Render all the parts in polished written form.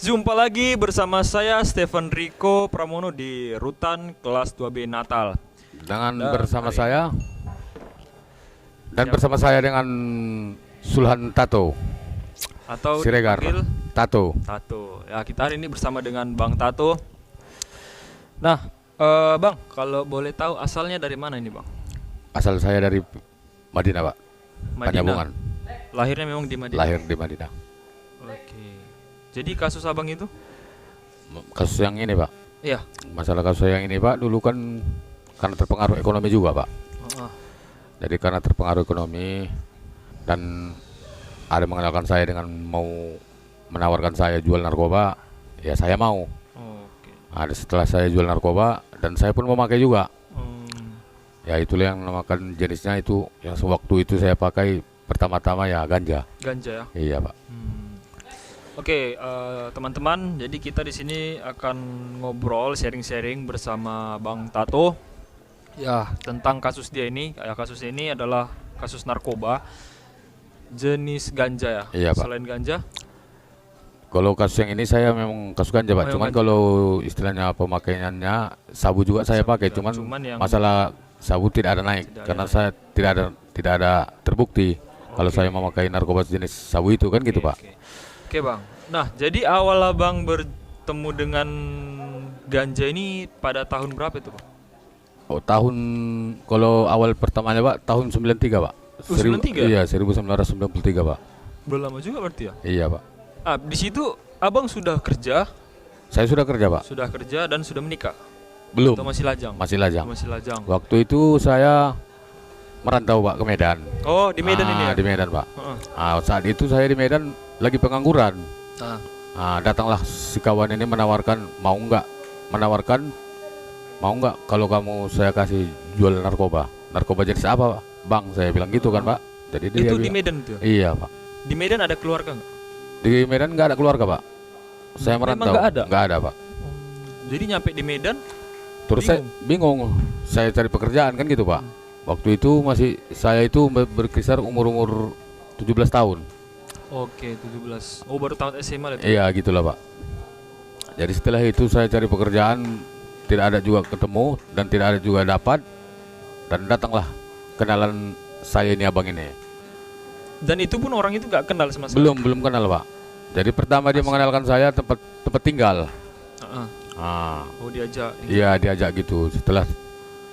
Jumpa lagi bersama saya Stefan Rico Pramono di Rutan kelas 2B Natal. Dengan Dan bersama hari- saya dan Siapa? bersama saya dengan Sulhan Tato Atau Siregar dipanggil Tato. Tato. Ya, kita hari ini bersama dengan Bang Tato. Nah, Bang, kalau boleh tahu asalnya dari mana ini, Bang? Asal saya dari Madinah, Pak. Penyambungan. Lahirnya memang di Madinah. Lahir di Madinah. Oke. Jadi kasus Abang itu? Kasus yang ini, Pak. Iya. Masalah kasus yang ini, Pak, dulu kan karena terpengaruh ekonomi juga, Pak. Heeh. Jadi karena terpengaruh ekonomi dan ada mengenalkan saya dengan mau menawarkan saya jual narkoba, ya saya mau. Oke. Ada setelah saya jual narkoba dan saya pun memakai juga. Hmm. Ya itulah yang namakan jenisnya itu yang sewaktu itu saya pakai pertama-tama ya ganja. Ganja ya. Iya, Pak. Oke, teman-teman, jadi kita di sini akan ngobrol, sharing-sharing bersama Bang Tato, ya tentang kasus dia ini. Ya, kasus ini adalah kasus narkoba jenis ganja ya. Iya, Pak. Selain ganja, Kalau kasus yang ini saya memang kasus ganja, Pak. Oh, yang Cuman ganja. kalau istilahnya pemakaiannya sabu juga saya Sabu pakai. juga. Cuman Cuman yang- masalah sabu tidak ada naik Tidak karena ada. saya tidak ada terbukti kalau Oke. saya memakai narkoba jenis sabu itu kan gitu, Oke, Pak. oke. Oke, Bang. Nah, jadi awal Abang bertemu dengan ganja ini pada tahun berapa itu, Bang? Oh, tahun kalau awal pertamanya, Pak, tahun 93, Pak. 93? Iya, 1993, Pak. Belum lama juga berarti ya? Iya, Pak. Di situ Abang sudah kerja, Saya sudah kerja, Pak. dan sudah menikah Belum. atau masih lajang? Masih lajang. Masih lajang. Waktu itu saya merantau, Pak, ke Medan. Oh, di Medan ini ya? Di Medan, Pak. Heeh. Saat itu saya di Medan lagi pengangguran. Ah. Datanglah si kawan ini menawarkan mau nggak kalau kamu saya kasih jual narkoba. Narkoba jenis apa, Pak? Bang, saya bilang gitu kan, Pak. Jadi dia Itu di bilang, Medan itu. iya, Pak. Di Medan ada keluarga nggak? Di Medan nggak ada keluarga, Pak. Saya Memang merantau. nggak ada? Nggak ada, Pak. Jadi nyampe di Medan, Terus saya bingung. Saya cari pekerjaan kan gitu, Pak. Waktu itu saya itu berkisar umur 17 tahun. oke 17. Oh, baru tamat SMA itu. Iya, gitulah, Pak. Jadi setelah itu saya cari pekerjaan, tidak ada juga ketemu dan tidak ada juga dapat, dan datanglah kenalan saya ini abang ini. Dan itu pun orang itu nggak kenal sama sekali. Belum kenal, Pak. Jadi pertama dia mengenalkan saya tempat tinggal. Heeh. Ah, Oh, diajak. iya diajak gitu. Setelah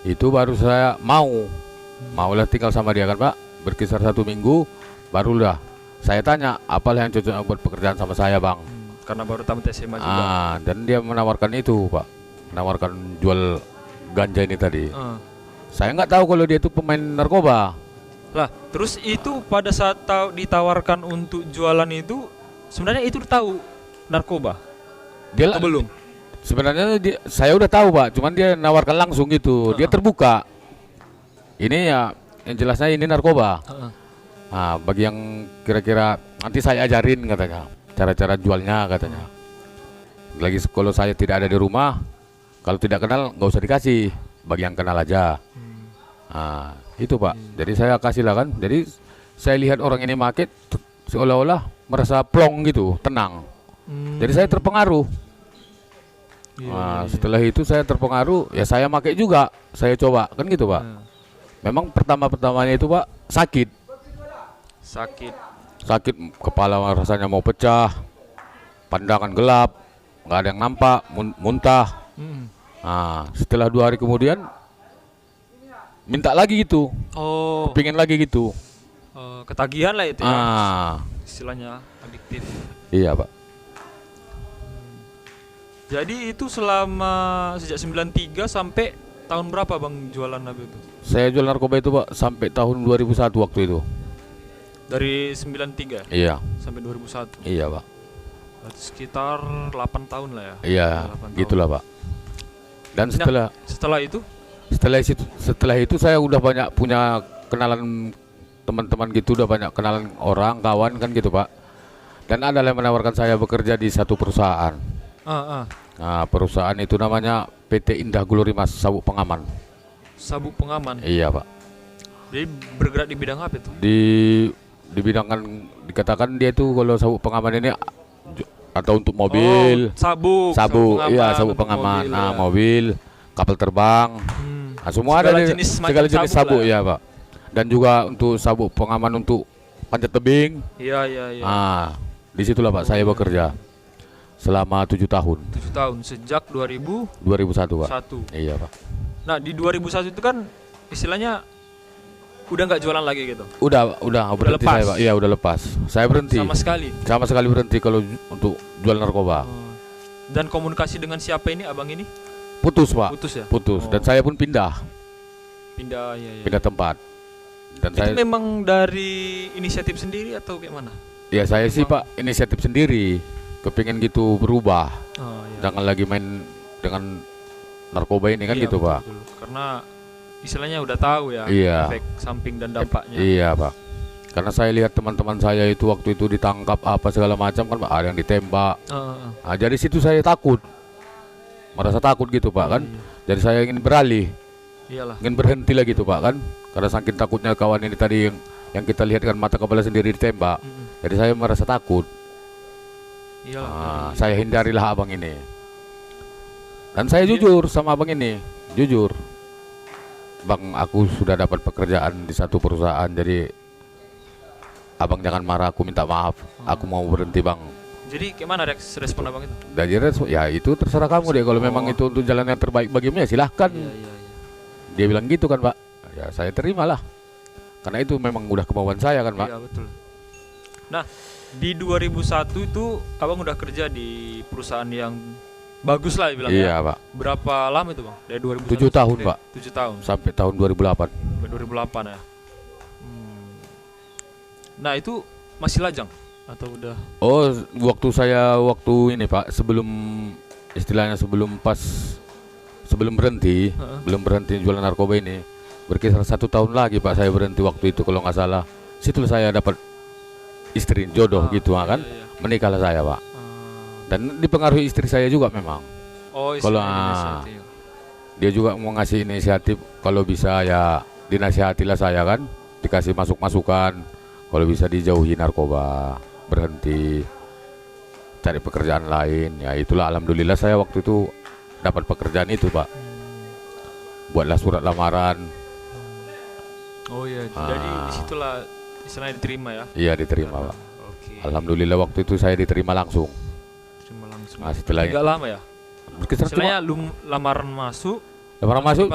itu baru saya maulah tinggal sama dia kan, Pak. Berkisar 1 minggu, barulah saya tanya apa yang cocok buat pekerjaan sama saya, Bang. Karena baru tamat SMA juga. Dan dia menawarkan itu, Pak. Menawarkan jual ganja ini tadi. Heeh. Saya nggak tahu kalau dia itu pemain narkoba. Lah, terus itu pada saat ditawarkan untuk jualan itu, sebenarnya itu tahu narkoba Dia atau belum? sebenarnya saya udah tahu, Pak. Cuman dia nawarkan langsung gitu. Dia terbuka. Ini ya yang jelasnya ini narkoba. Heeh. Bagi yang kira-kira nanti saya ajarin katanya cara-cara jualnya katanya. Lagi kalau saya tidak ada di rumah, kalau tidak kenal nggak usah dikasih. Bagi yang kenal aja. Itu, Pak. Jadi saya kasih lah kan. Jadi saya lihat orang ini market seolah-olah merasa plong gitu, tenang. Jadi saya terpengaruh. Iya. Setelah itu saya terpengaruh, ya saya pakai juga. Saya coba kan gitu, Pak. Nah, Memang pertamanya itu, Pak, sakit. Sakit, kepala rasanya mau pecah, pandangan gelap, nggak ada yang nampak, muntah. Setelah 2 hari kemudian minta lagi gitu, Oh, pingin lagi gitu. ketagihan lah itu ya. Istilahnya adiktif. Iya, Pak. Jadi itu selama sejak 93 sampai tahun berapa Bang jualan nabi itu? Saya jual narkoba itu, Pak, sampai tahun 2001 waktu itu. Dari 93 Iya, sampai 2001. iya, Pak. Berarti sekitar 8 tahun lah ya. Iya, 8 tahun. gitulah, Pak. Dan Nah, setelah itu setelah itu saya udah banyak punya kenalan teman-teman gitu, udah banyak kenalan orang, kawan kan gitu, Pak. Dan ada yang menawarkan saya bekerja di satu perusahaan. Perusahaan itu namanya PT Indah Glory Mas Sabuk Pengaman. Sabuk pengaman. Iya, Pak. Jadi bergerak di bidang apa itu? Di bidang kan dikatakan dia itu kalau sabuk pengaman ini atau untuk mobil, sabuk iya sabuk untuk pengaman, mobil, ya. mobil, kapal terbang, nah, semua Segala ada jenis macam segala jenis sabuk lah. ya Pak. Dan juga untuk sabuk pengaman untuk panjat tebing. Iya. Disitulah Pak saya bekerja selama 7 tahun. 7 tahun sejak 2001. 2001 Pak. Iya Pak. Nah, di 2001 itu kan istilahnya udah nggak jualan lagi gitu. Udah berhenti lepas? saya Pak. Iya udah lepas. Saya berhenti. Sama sekali berhenti kalau untuk jual narkoba. Dan komunikasi dengan siapa ini abang ini? Putus Pak. Putus ya? Putus. Dan saya pun pindah Ya. pindah tempat. Dan Itu memang dari inisiatif sendiri atau kayak mana? Ya saya sih Pak inisiatif sendiri, kepingin gitu berubah, jangan lagi main dengan narkoba ini kan gitu Pak. Betul. Karena istilahnya udah tahu ya efek samping dan dampaknya. Iya Pak, karena saya lihat teman-teman saya itu waktu itu ditangkap apa segala macam kan Pak, ada yang ditembak. Jadi situ saya takut, merasa takut gitu Pak kan. Jadi saya ingin beralih, ingin berhenti lah gitu Pak kan, karena saking takutnya kawan ini tadi yang kita lihat kan mata kepala sendiri ditembak. Jadi saya merasa takut. Saya hindarilah abang ini. Dan saya jujur sama abang ini, jujur. Bang, aku sudah dapat pekerjaan di satu perusahaan, jadi abang jangan marah, aku minta maaf. Aku mau berhenti Bang. Jadi gimana respon abang itu? Dari ya itu terserah kamu deh, kalau memang itu untuk jalan yang terbaik bagimu ya silahkan. Dia bilang gitu kan Pak. Ya saya terimalah. Karena itu memang udah kemauan saya kan Pak. Iya betul. Nah di 2001 itu abang udah kerja di perusahaan yang bagus lah dibilang. Iya Pak. Berapa lama itu Bang? Dari 2001 7 tahun Pak. 7 tahun. Sampai tahun 2008. Sampai 2008 ya. Nah itu masih lajang atau udah? Oh waktu ini Pak, sebelum istilahnya sebelum berhenti, belum berhenti jualan narkoba ini, berkisar 1 tahun lagi Pak saya berhenti waktu itu kalau nggak salah. Situ saya dapat istri jodoh gitu kan, menikahlah saya Pak. Dan dipengaruhi istri saya juga memang. Kalau dia juga mau ngasih inisiatif, kalau bisa ya dinasihatilah saya kan, dikasih masukan, kalau bisa dijauhi narkoba, berhenti, cari pekerjaan lain. Ya itulah alhamdulillah saya waktu itu dapat pekerjaan itu Pak. Buatlah surat lamaran. Jadi disitulah istilahnya diterima ya? Iya diterima Pak. Alhamdulillah waktu itu saya diterima langsung. Setelah nggak lama ya? Berkisar istilahnya lamaran masuk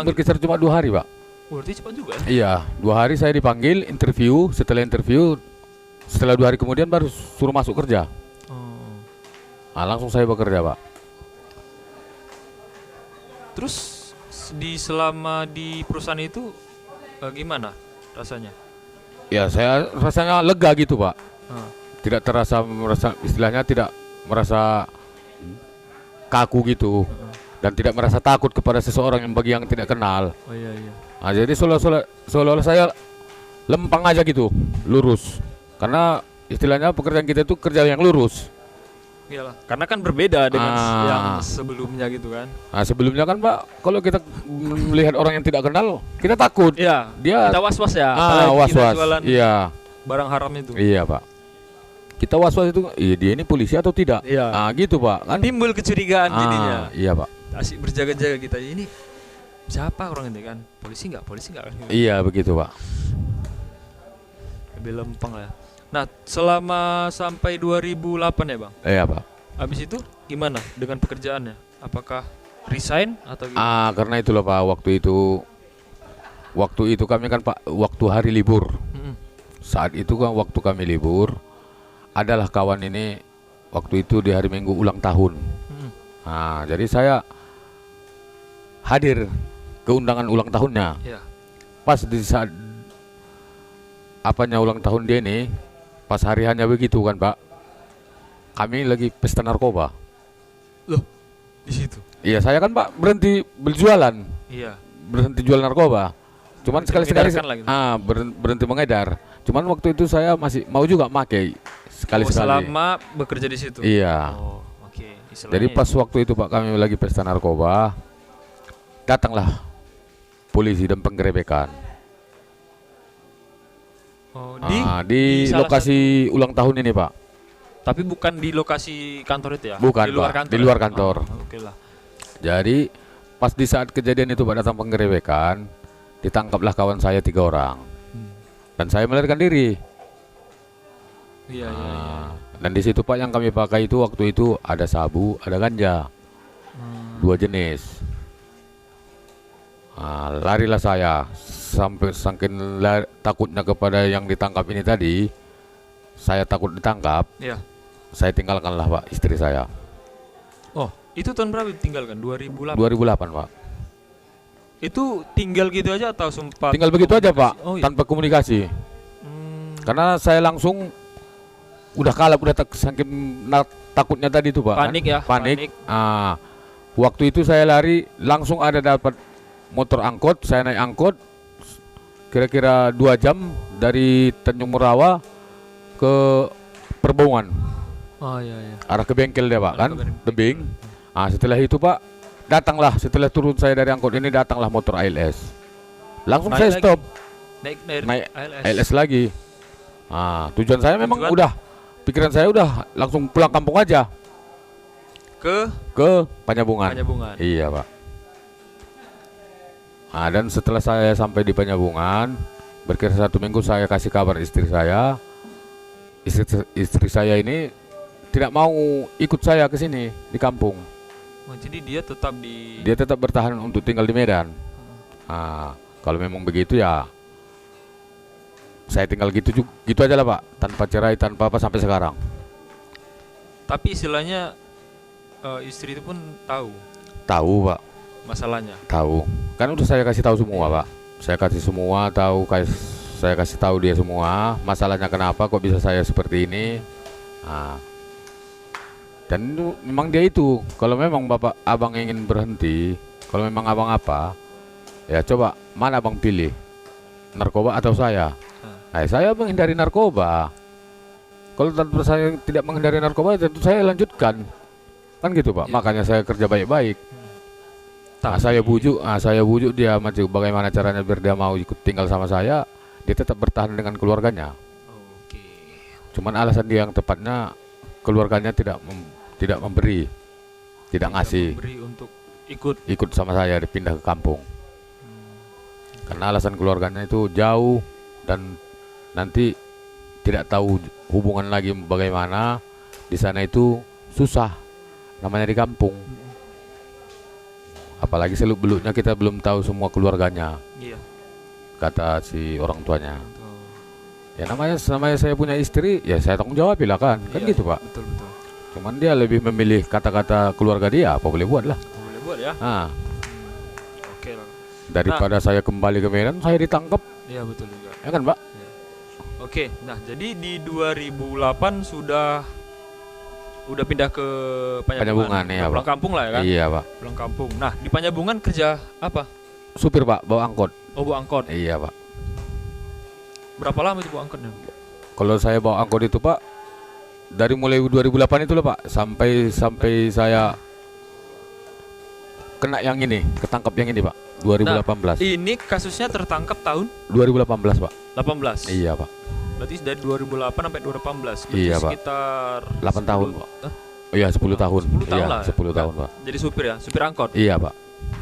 berkisar cuma 2 hari Pak. Berarti cepat juga ya? Iya 2 hari saya dipanggil interview. Setelah 2 hari kemudian baru suruh masuk kerja. Langsung saya bekerja Pak. Terus selama di perusahaan itu gimana rasanya? Ya saya rasanya lega gitu Pak. Tidak merasa istilahnya tidak merasa kaku gitu. Dan tidak merasa takut kepada seseorang yang bagi yang tidak kenal. Jadi seolah-olah saya lempang aja gitu, lurus. Karena istilahnya pekerjaan kita itu kerja yang lurus. Iyalah, karena kan berbeda dengan yang sebelumnya gitu kan. Sebelumnya kan Pak, kalau kita melihat orang yang tidak kenal, kita takut. Iya. Kita was-was ya. Was-was. Iya. Barang haram itu. Iya Pak. Kita was-was itu, dia ini polisi atau tidak? Iya. Gitu Pak. Kan timbul kecurigaan jadinya. Iya Pak. Asik berjaga-jaga kita ini. Siapa orang ini kan? Polisi nggak kan? Iya begitu Pak. Lebih lempeng ya. Nah, selama sampai 2008 ya Bang? Iya Pak. Habis itu gimana dengan pekerjaannya? Apakah resign atau gimana? Karena itu loh Pak, waktu itu kami kan Pak, waktu hari libur. Saat itu kan waktu kami libur, adalah kawan ini waktu itu di hari Minggu ulang tahun. Jadi saya hadir ke undangan ulang tahunnya. Pas di saat ulang tahun dia ini, pas hari hanya begitu kan Pak, kami lagi pesta narkoba. Loh, di situ? Iya saya kan Pak berhenti berjualan. Iya. Berhenti jual narkoba. Cuman sekali-sekali berhenti mengedar. Cuman waktu itu saya masih mau juga pakai sekali-sekali. Selama bekerja di situ. Iya. Jadi pas waktu itu Pak kami lagi pesta narkoba, datanglah polisi dan penggerebekan. Di lokasi ulang tahun ini Pak. Tapi bukan di lokasi kantor itu ya? Bukan, Di luar Pak. kantor. Di ya? luar kantor. Oke lah. Jadi pas di saat kejadian itu Pak datang penggerebekan, ditangkaplah kawan saya 3 orang. Dan saya melarikan diri. Iya, iya, iya. Dan di situ Pak yang kami pakai itu waktu itu ada sabu, ada ganja, 2 jenis. Larilah saya sampai saking takutnya kepada yang ditangkap ini tadi. Saya takut ditangkap. Iya. Saya tinggalkanlah Pak istri saya. Oh, itu tahun berapa ditinggalkan? 2008. 2008 Pak. Itu tinggal gitu aja atau sempat Tinggal begitu aja Pak, Oh, iya. tanpa komunikasi. Karena saya langsung udah kalap, udah saking takutnya tadi itu Pak. Panik ya, Panik. panik. Waktu itu saya lari, langsung ada dapat motor angkot, saya naik angkot. Kira-kira 2 jam dari Tanjung Merawa ke Perbaungan. Oh iya, iya. Arah ke bengkel dia Pak kan, Arah ke bengkel. tebing. Setelah itu Pak, datanglah setelah turun saya dari angkot ini, datanglah motor ALS. Langsung Naik saya lagi? stop, Naik naik ALS. ALS lagi. Tujuan saya memang Tujuan? udah, pikiran saya udah langsung pulang kampung aja ke Panyabungan. Panyabungan. Iya Pak. Dan setelah saya sampai di Panyabungan, berkira 1 minggu saya kasih kabar istri saya. Istri saya ini tidak mau ikut saya ke sini di kampung. Oh, jadi dia tetap di Dia tetap bertahan untuk tinggal di Medan. Kalau memang begitu ya, saya tinggal gitu aja lah Pak, tanpa cerai, tanpa apa sampai sekarang. Tapi istilahnya istri itu pun tahu Tahu Pak, masalahnya. tahu. Kan udah saya kasih tahu semua Pak. Saya kasih semua tahu, saya kasih tahu dia semua masalahnya kenapa kok bisa saya seperti ini. Dan itu, memang dia itu, kalau memang Bapak Abang ingin berhenti, kalau memang Abang apa, ya coba mana Abang pilih, narkoba atau saya? Saya menghindari narkoba. Kalau tanpa saya tidak menghindari narkoba, tentu saya lanjutkan, kan gitu Pak. Ya. Makanya saya kerja baik-baik. Saya bujuk dia macam bagaimana caranya biar dia mau ikut tinggal sama saya. Dia tetap bertahan dengan keluarganya. Oke. Cuman alasan dia yang tepatnya, keluarganya tidak memberi, tidak ngasih Memberi untuk ikut sama saya dipindah ke kampung. Karena alasan keluarganya itu jauh dan nanti tidak tahu hubungan lagi bagaimana. Di sana itu susah namanya di kampung. Apalagi seluk-beluknya kita belum tahu semua keluarganya. Iya. Kata si orang tuanya. Betul. Ya namanya saya punya istri, ya saya tanggung jawab lah kan. Kan Iya, gitu Pak. Betul. Cuman dia lebih memilih kata-kata keluarga dia, apa boleh buat lah. Boleh buat ya. Oke lah. Daripada saya kembali ke Medan, saya ditangkap. Iya betul juga. Ya kan Pak? Oke, nah jadi di 2008 udah pindah ke Panyabungan, Udah iya, pulang Pak. kampung lah ya kan? Iya Pak. Pulang kampung. Nah, di Panyabungan kerja apa? Supir Pak, bawa angkot. Oh, bawa angkot. Iya Pak. Berapa lama itu bawa angkotnya? Kalau saya bawa angkot itu Pak, dari mulai 2008 itu loh Pak, sampai saya kena yang ini, ketangkap yang ini Pak, 2018. Ini kasusnya tertangkap tahun 2018 Pak. 18. Iya Pak. Berarti dari 2008 sampai 2018. Berarti Iya, Pak. sekitar 8 tahun Pak. Hah? Oh iya 10 tahun. 10 tahun Iya, lah. 10 tahun Pak. Jadi supir ya, supir angkot. Iya Pak.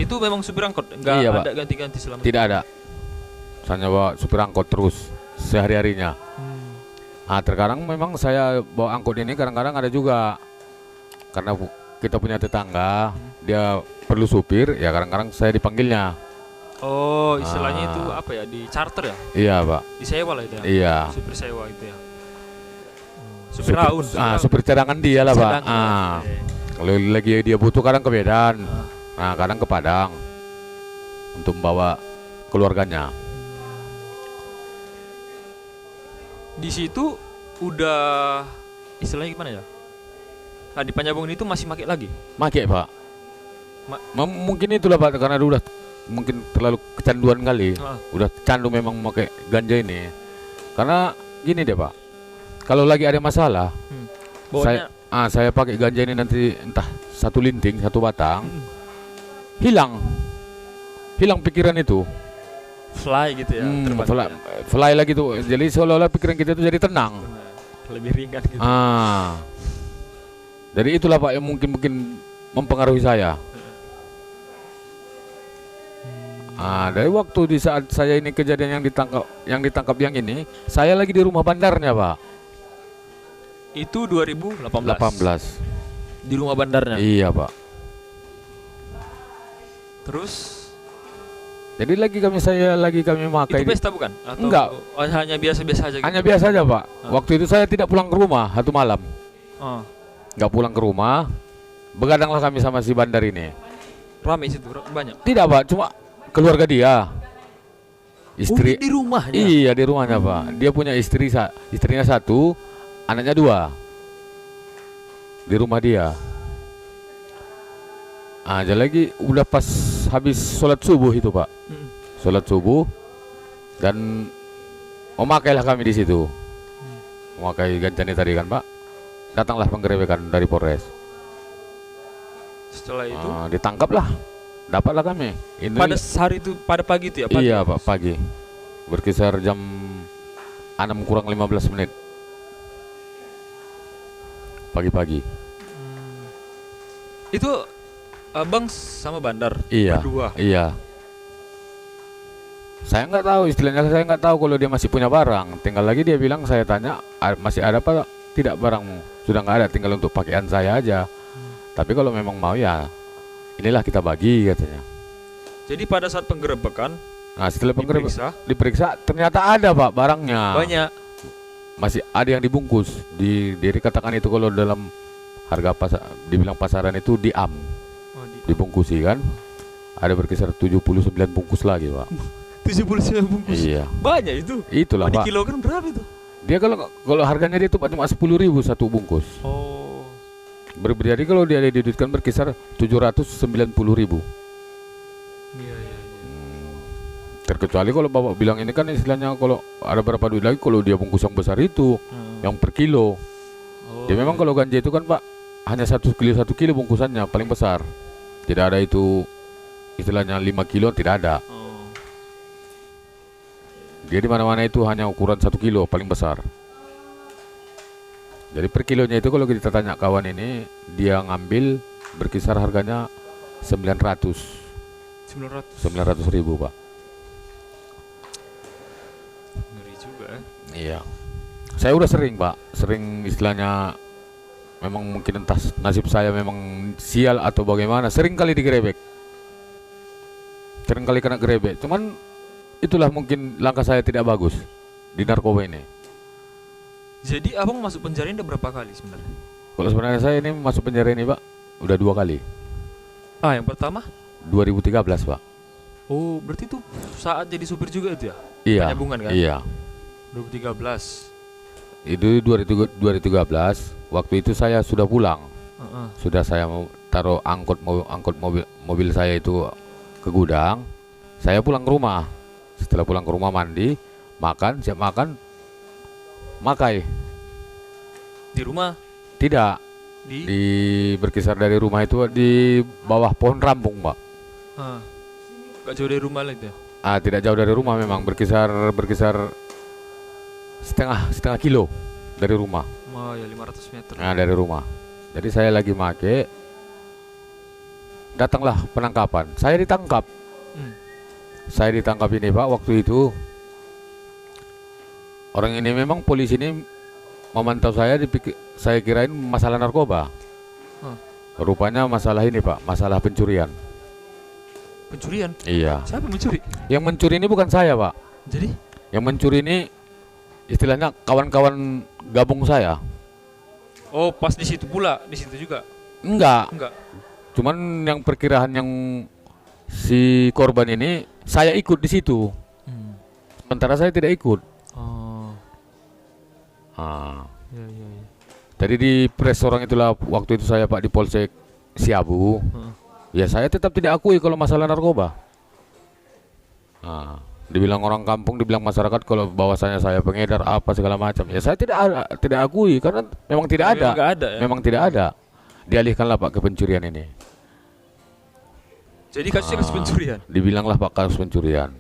Itu memang supir angkot, enggak Iya, Pak. ada ganti-ganti selama Tidak ada. Saya bawa supir angkot terus sehari-harinya. Terkadang memang saya bawa angkot ini kadang-kadang ada juga karena kita punya tetangga, dia perlu supir, ya kadang-kadang saya dipanggilnya. Oh, istilahnya itu apa ya? Di charter ya? Iya Pak. Disewa lah itu ya? Iya. Supir sewa itu ya? Supir raun. Supir cadangan dia lah Pak. Cadangan, oke. Kalau lagi dia butuh kadang ke Medan, kadang ke Padang untuk membawa keluarganya. Di situ udah istilahnya gimana ya? Nah, di Panyabungan itu masih pakai lagi? Make Pak. Mungkin itulah Pak, karena udah mungkin terlalu kecanduan kali. Udah candu memang pakai ganja ini. Karena gini deh Pak, kalau lagi ada masalah, saya pakai ganja ini nanti entah 1 linting, 1 batang, hilang pikiran itu. Fly gitu ya? Fly lagi tuh. Jadi seolah-olah pikiran kita itu jadi tenang. lebih ringan gitu. Jadi itulah Pak yang mungkin mempengaruhi saya. Dari waktu di saat saya ini kejadian yang ditangkap yang ini, saya lagi di rumah bandarnya Pak. Itu 2018. 18. Di rumah bandarnya. Iya Pak. Terus Jadi saya lagi kami makai. itu pesta bukan? Atau Enggak. Hanya biasa-biasa aja gitu? Hanya biasa aja Pak. Waktu itu saya tidak pulang ke rumah satu malam. Nggak pulang ke rumah. Begadanglah kami sama si bandar ini. Rame situ, banyak. Tidak Pak, cuma keluarga dia. Istri di rumahnya. Iya di rumahnya Pak. Dia punya istrinya 1, anaknya 2. Di rumah dia. Aja lagi udah pas habis sholat subuh itu Pak. Sholat subuh dan memakailah kami di situ. Memakai gancani tadi kan Pak. Datanglah penggerebekan dari Polres. Setelah itu ditangkaplah. Dapatlah kami. Ini pada hari itu, pada pagi itu ya? Pagi. Iya Pak, pagi. Berkisar jam 6 kurang 15 menit. Pagi-pagi. Itu abang sama bandar Iya. berdua. Iya. Saya nggak tahu, istilahnya saya nggak tahu kalau dia masih punya barang. Tinggal lagi dia bilang, saya tanya masih ada apa tidak barangmu? Sudah nggak ada, tinggal untuk pakaian saya aja. Tapi kalau memang mau ya inilah kita bagi katanya. Jadi pada saat penggerebekan, Setelah diperiksa ternyata ada Pak barangnya. banyak. Masih ada yang dibungkus. Dikatakan itu kalau dalam harga dibilang pasaran itu diam. Dibungkusi kan. Ada berkisar 79 bungkus lagi Pak. 79 bungkus. Iya. Banyak itu. Itulah Pak. Pak. Di kilogram berapa itu? Dia kalau harganya dia itu Pak cuma 10.000 satu bungkus. Jadi kalau dia diduitkan berkisar 790.000. Iya. Terkecuali kalau Bapak bilang ini kan istilahnya kalau ada berapa duit lagi kalau dia bungkus yang besar itu, yang per kilo. Dia memang kalau ganja itu kan Pak hanya 1 kilo bungkusannya paling besar. Tidak ada itu istilahnya 5 kilo, tidak ada. Dia di mana-mana itu hanya ukuran 1 kilo paling besar. Jadi per kilonya itu kalau kita tanya kawan ini, dia ngambil berkisar harganya 900.000 Pak. Ngeri juga Iya. Saya udah sering Pak, sering istilahnya memang mungkin entah nasib saya memang sial atau bagaimana, sering kali digerebek. Sering kali kena gerebek. Cuman itulah mungkin langkah saya tidak bagus di narkoba ini. Jadi abang masuk penjara ini udah berapa kali sebenarnya? Kalau sebenarnya saya ini masuk penjara ini Pak udah 2 kali. Yang pertama 2013 Pak. Oh, berarti itu saat jadi supir juga itu ya? Iya. Penyambungan kan? Iya. 2013. Itu 2013. Waktu itu saya sudah pulang. Sudah saya mau taruh angkut mobil saya itu ke gudang. Saya pulang ke rumah. Setelah pulang ke rumah mandi, siap makan, makai. Di rumah? Tidak. Di berkisar dari rumah itu di bawah pohon rambung Pak. Gak jauh dari rumah lagi ya? Tidak jauh dari rumah memang, berkisar setengah kilo dari rumah. Ya 500 meter. Dari rumah. Jadi saya lagi make, datanglah penangkapan. Saya ditangkap. Saya ditangkap ini Pak waktu itu. Orang ini memang polisi ini memantau saya, saya kirain masalah narkoba. Rupanya masalah ini Pak, masalah pencurian. Pencurian? Iya. Siapa yang mencuri? Yang mencuri ini bukan saya Pak. Jadi? Yang mencuri ini istilahnya kawan-kawan gabung saya. Oh, pas di situ pula, di situ juga? Enggak. Cuman yang perkiraan yang si korban ini saya ikut di situ. Sementara saya tidak ikut. Iya. Jadi di restoran itulah waktu itu saya Pak di Polsek Siabu. Ya saya tetap tidak akui kalau masalah narkoba. Dibilang orang kampung, dibilang masyarakat kalau bahwasanya saya pengedar apa segala macam. Ya saya tidak akui karena memang tidak ada. Memang tidak ada. Dialihkanlah Pak ke pencurian ini. Jadi kasusnya kasus pencurian. Dibilanglah Pak kasus pencurian.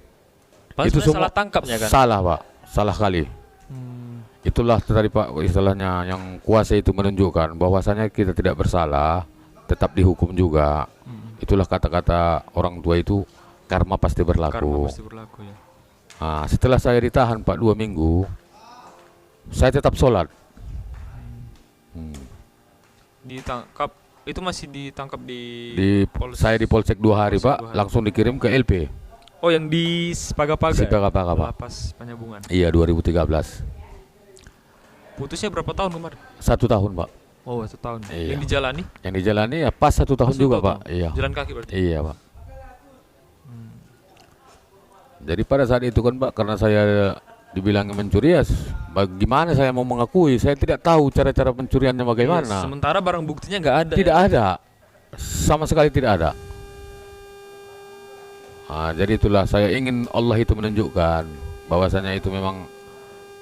Itu salah tangkapnya kan? Salah Pak, salah kali. Itu itulah tadi Pak, istilahnya yang kuasa itu menunjukkan bahwasanya kita tidak bersalah, tetap dihukum juga. Itulah kata-kata orang tua itu, karma pasti Karma berlaku. pasti berlaku ya. Nah, setelah saya ditahan Pak 2 minggu, saya tetap sholat. Ditangkap itu masih ditangkap di Saya di Polsek 2 hari Polsek Pak, 2 hari. langsung dikirim ke LP. Oh, yang di Paga-Paga. Si Paga-Paga, Pak. Lapas Penyambungan. Iya 2013. Putusnya berapa tahun kemarin? 1 tahun Pak. Oh, 1 tahun. Iya. Yang dijalani? Yang dijalani ya pas 1 tahun Pas juga 1 Pak. tahun. Iya. Jalan kaki berarti. Iya Pak. Jadi pada saat itu kan Pak, karena saya dibilang mencuri ya, bagaimana saya mau mengakui? Saya tidak tahu cara-cara pencuriannya Iya, bagaimana. sementara barang buktinya nggak ada. Tidak ya? ada, sama sekali tidak ada. Jadi itulah saya ingin Allah itu menunjukkan bahwasanya itu memang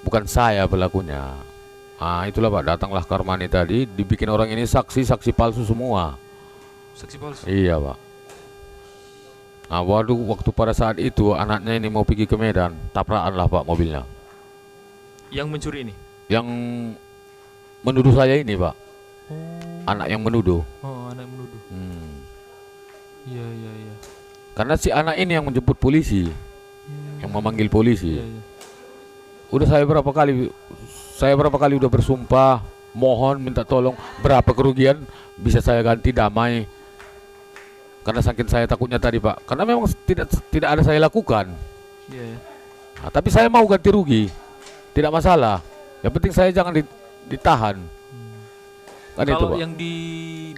bukan saya pelakunya. Itulah Pak, datanglah Karmani tadi, dibikin orang ini saksi palsu semua. Saksi palsu. Iya Pak. Waduh, waktu pada saat itu anaknya ini mau pergi ke Medan, tabrakan lah Pak mobilnya. Yang mencuri ini? Yang menuduh saya ini Pak, Oh. anak yang menuduh. Oh, anak menuduh. Iya, iya, iya. Karena si anak ini yang menjemput polisi, yang memanggil polisi. Iya, iya. Udah saya berapa kali udah bersumpah, mohon minta tolong, berapa kerugian bisa saya ganti damai. Karena saking saya takutnya tadi Pak, karena memang tidak ada saya lakukan. Iya, iya. Tapi saya mau ganti rugi, tidak masalah. Yang penting saya jangan ditahan. Kan itu Kalau Pak. yang di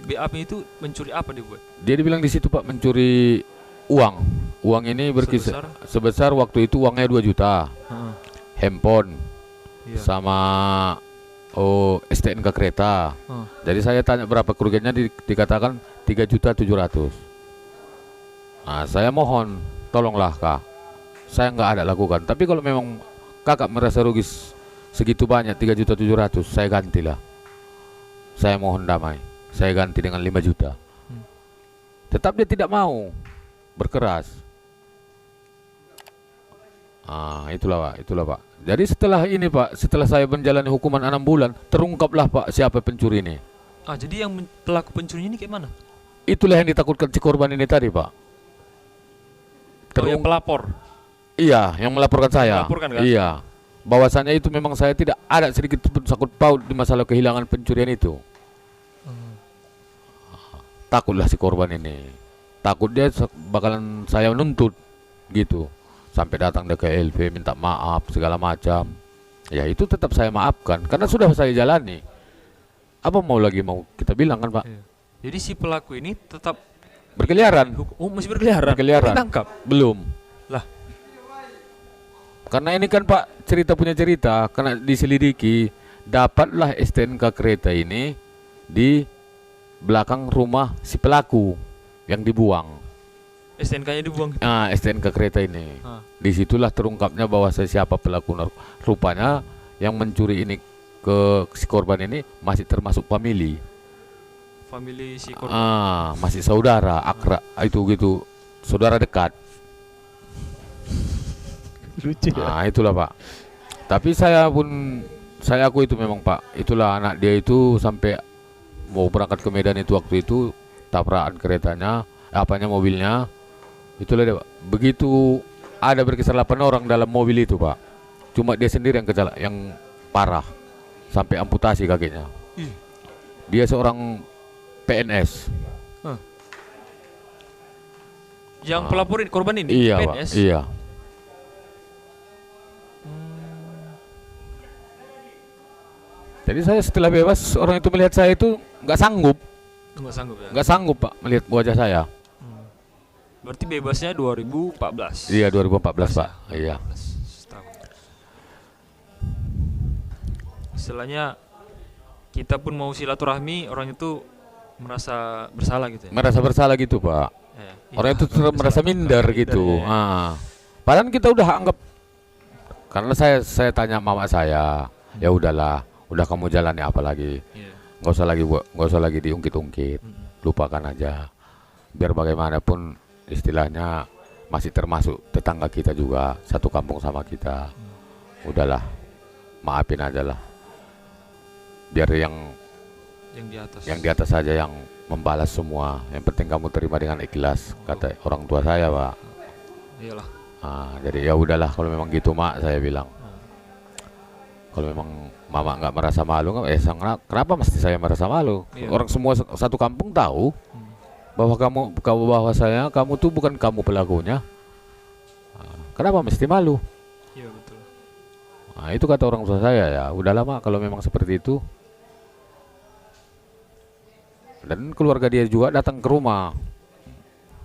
BAP itu mencuri apa dia buat? Dia dibilang di situ Pak mencuri uang. Uang ini berkisar sebesar waktu itu uangnya 2 juta, Heeh. handphone, Iya. sama STNK kereta. Jadi saya tanya berapa kerugiannya, dikatakan 3.700.000. Saya mohon tolonglah Kak, saya nggak ada lakukan. Tapi kalau memang Kakak merasa rugi segitu banyak 3.700.000, saya gantilah. Saya mohon damai, saya ganti dengan 5 juta. Tetap dia tidak mau, berkeras. Itulah Pak. Jadi setelah ini Pak, setelah saya menjalani hukuman 6 bulan, terungkaplah Pak siapa pencuri ini. Jadi yang pelaku pencurinya ini kayak mana? Itulah yang ditakutkan si korban ini tadi Pak. Yang pelapor. Iya, yang melaporkan saya. Melaporkan, kan? Iya, bahwasannya itu memang saya tidak ada sedikit pun sakut paut di masalah kehilangan pencurian itu. Takutlah si korban ini, takut dia bakalan saya menuntut gitu, sampai datang dia ke LP minta maaf segala macam. Ya itu tetap saya maafkan karena sudah saya jalani. Apa mau kita bilang kan Pak? Iya. Jadi si pelaku ini tetap Berkeliaran. masih berkeliaran. Berkeliaran. Ditangkap. Belum. Lah. Karena ini kan Pak cerita punya cerita, karena diselidiki, dapatlah STNK kereta ini di belakang rumah si pelaku yang dibuang. STNK-nya dibuang. STNK kereta ini. Disitulah terungkapnya bahwa siapa pelaku. Rupanya yang mencuri ini ke si korban ini masih termasuk famili si korban. masih saudara akrab itu gitu, saudara dekat. Lucu ya. Itulah Pak. Tapi saya aku itu memang Pak, itulah anak dia itu sampai mau berangkat ke Medan itu waktu itu tabrakan keretanya, mobilnya. Itulah dia Pak. Begitu ada berkisar 8 orang dalam mobil itu Pak. Cuma dia sendiri yang parah sampai amputasi kakinya. Dia seorang PNS. Yang pelaporin korban ini Iya PNS. Pak. Iya. Jadi saya setelah bebas, orang itu melihat saya itu nggak sanggup. Nggak sanggup ya. Nggak sanggup Pak melihat wajah saya. Berarti bebasnya 2014. Iya 2014 Pak. Iya. Setahun. Istilahnya kita pun mau silaturahmi, orang itu merasa bersalah gitu ya. Merasa bersalah gitu Pak. Orang itu merasa minder gitu. Ya. Padahal kita udah anggap, karena saya tanya mama saya, ya udahlah, udah kamu jalani apa lagi? Nggak usah lagi diungkit-ungkit, lupakan aja. Biar bagaimanapun istilahnya masih termasuk tetangga kita juga, satu kampung sama kita. Udahlah, maafin aja lah. biar Yang di atas. yang di atas saja yang membalas semua. Yang penting kamu terima dengan ikhlas, kata orang tua saya, Pak. Iyalah. Jadi ya udahlah kalau memang gitu, Mak, saya bilang. Kalau memang Mama nggak merasa malu, kenapa mesti saya merasa malu? Iya. Orang semua satu kampung tahu bahwa kamu tuh bukan kamu pelakunya. Kenapa mesti malu? Iya betul. Itu kata orang tua saya. Ya udahlah, Mak, kalau memang seperti itu. Dan keluarga dia juga datang ke rumah.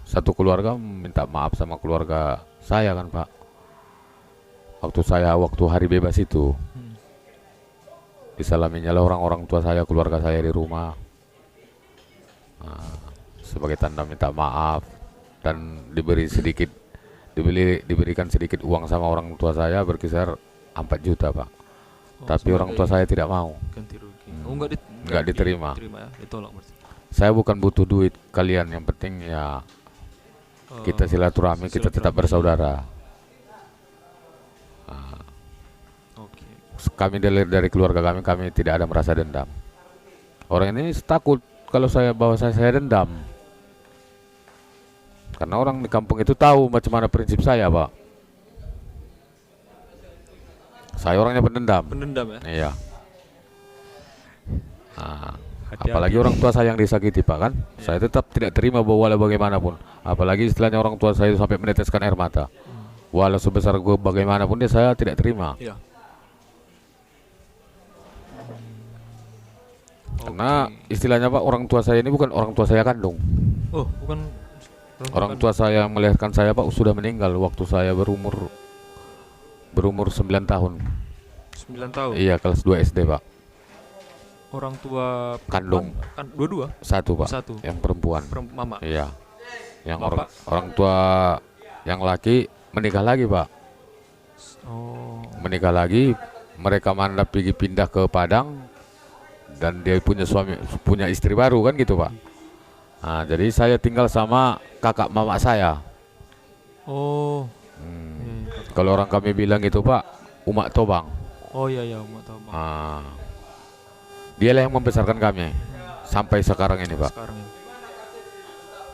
Satu keluarga minta maaf sama keluarga saya kan, Pak. Waktu hari bebas itu. Disalaminya lah orang-orang tua saya, keluarga saya di rumah. Sebagai tanda minta maaf dan diberikan sedikit uang sama orang tua saya berkisar 4 juta, Pak. Tapi orang tua saya tidak mau. Ganti rugi. Nggak diterima. Ya, ditolak berarti. Saya bukan butuh duit kalian, yang penting ya kita silaturahmi, kita tetap bersaudara. Oke. Kami dari keluarga kami tidak ada merasa dendam. Orang ini takut kalau saya dendam. Karena orang di kampung itu tahu macam mana prinsip saya, Pak. Saya orangnya pendendam. Pendendam ya. Iya. Hati-hati. Apalagi orang tua saya yang disakiti, Pak, kan. Saya tetap tidak terima walau bagaimanapun. Apalagi istilahnya orang tua saya itu sampai meneteskan air mata. Walau sebesar gue bagaimanapun dia, saya tidak terima. Iya. Karena istilahnya, Pak, orang tua saya ini bukan orang tua saya kandung. Oh, bukan Orang tua saya yang melahirkan saya, Pak, sudah meninggal waktu saya berumur 9 tahun. 9 tahun. Iya, kelas 2 SD, Pak. Orang tua Kandung. kan dua-dua. Satu, Pak. Satu. Yang perempuan. Mama. Iya. Yang Bapak? orang tua yang laki menikah lagi, Pak. Oh. Menikah lagi, mereka mandap pergi pindah ke Padang dan dia punya istri baru kan gitu, Pak. Jadi saya tinggal sama kakak mama saya. Oh. Kalau orang kami bilang itu, Pak, Umak Tobang. Oh iya mau tahu, Bang. Dialah yang membesarkan kami sampai sekarang ini, Pak. Sekarang ini.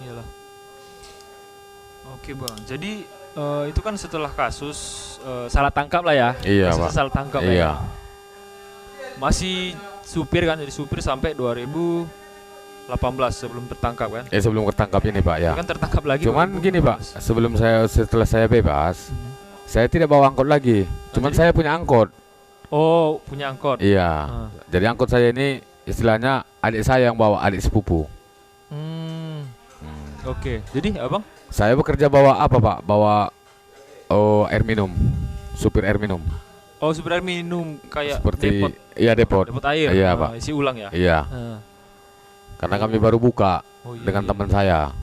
Iyalah. Oke, Bang. Jadi itu kan setelah kasus salah tangkap lah ya. Iya, Kasusnya Pak. salah tangkap Iya. ya. Masih supir kan, jadi supir sampai 2018 sebelum tertangkap kan. Sebelum ketangkap ini, Pak, ya. Kan tertangkap lagi. Cuman 2018. gini, Pak, setelah saya bebas, saya tidak bawa angkot lagi. Cuman saya punya angkot. Oh, punya angkot. Iya. Jadi angkot saya ini istilahnya adik saya yang bawa, adik sepupu. Oke. Jadi, Abang? Saya bekerja bawa apa, Pak? Bawa air minum. Supir air minum. Oh, supir air minum kayak Seperti depot. depot. Depot air. Iya, Pak. Isi ulang ya. Iya. Karena kami baru buka dengan teman saya.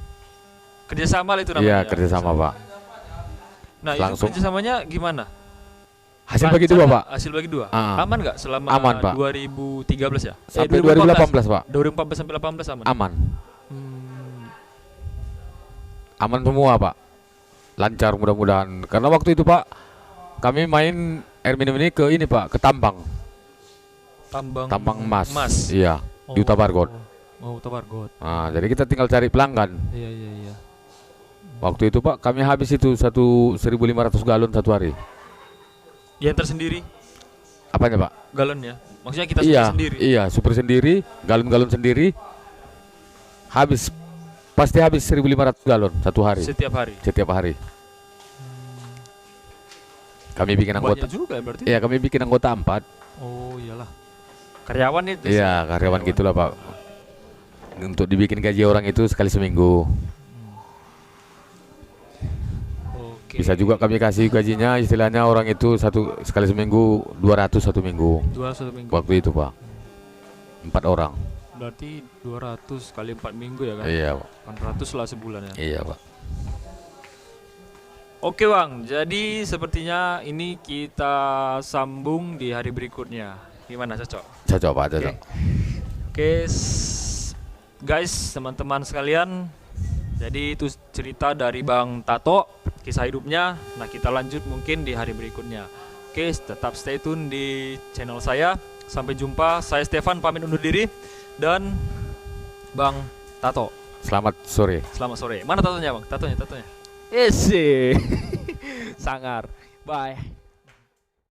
Kerjasama lah itu namanya. Iya, kerjasama, Pak. Nah, Langsung. itu kerjasamanya gimana? Hasil bagi dua, Pak. Hasil bagi dua. Ah. Aman nggak selama Aman, Pak. 2013 ya? Sampai 2018, Pak. 2014 sampai 18 aman. Aman. Aman semua, Pak. Lancar mudah-mudahan. Karena waktu itu, Pak, kami main air minum ini ke ini, Pak, ke tambang. Tambang emas. Iya, di Utabargot. Oh, Utabargot. Jadi kita tinggal cari pelanggan. Iya. Waktu itu, Pak, kami habis itu 1.500 galon satu hari. Yang tersendiri? Apanya, Pak? Galonnya. Maksudnya kita sendiri. Iya, super sendiri, galon-galon sendiri. Pasti habis 1.500 galon satu hari. Setiap hari. Kami bikin anggota. Banyak juga ya berarti? Iya, kami bikin anggota 4. Oh, iyalah. Karyawan itu. Iya, karyawan gitulah, Pak. Untuk dibikin gaji orang itu sekali seminggu. Oke. Bisa juga kami kasih gajinya, istilahnya orang itu sekali seminggu 200 satu minggu. 200 satu minggu. Waktu itu, Pak. 4 orang. Berarti 200 kali 4 minggu ya kan? Iya, Pak. 800 lah sebulan ya. Iya, Pak. Oke, Bang. Jadi sepertinya ini kita sambung di hari berikutnya. Gimana, cocok? Cocok, Pak, cocok. Oke, guys, teman-teman sekalian. Jadi itu cerita dari Bang Tato, kisah hidupnya. Nah, kita lanjut mungkin di hari berikutnya. Oke, tetap stay tune di channel saya. Sampai jumpa. Saya Stefan pamit undur diri dan Bang Tato. Selamat sore. Selamat sore. Mana tatonya, Bang? Tatonya. Ese. Sangar. Bye.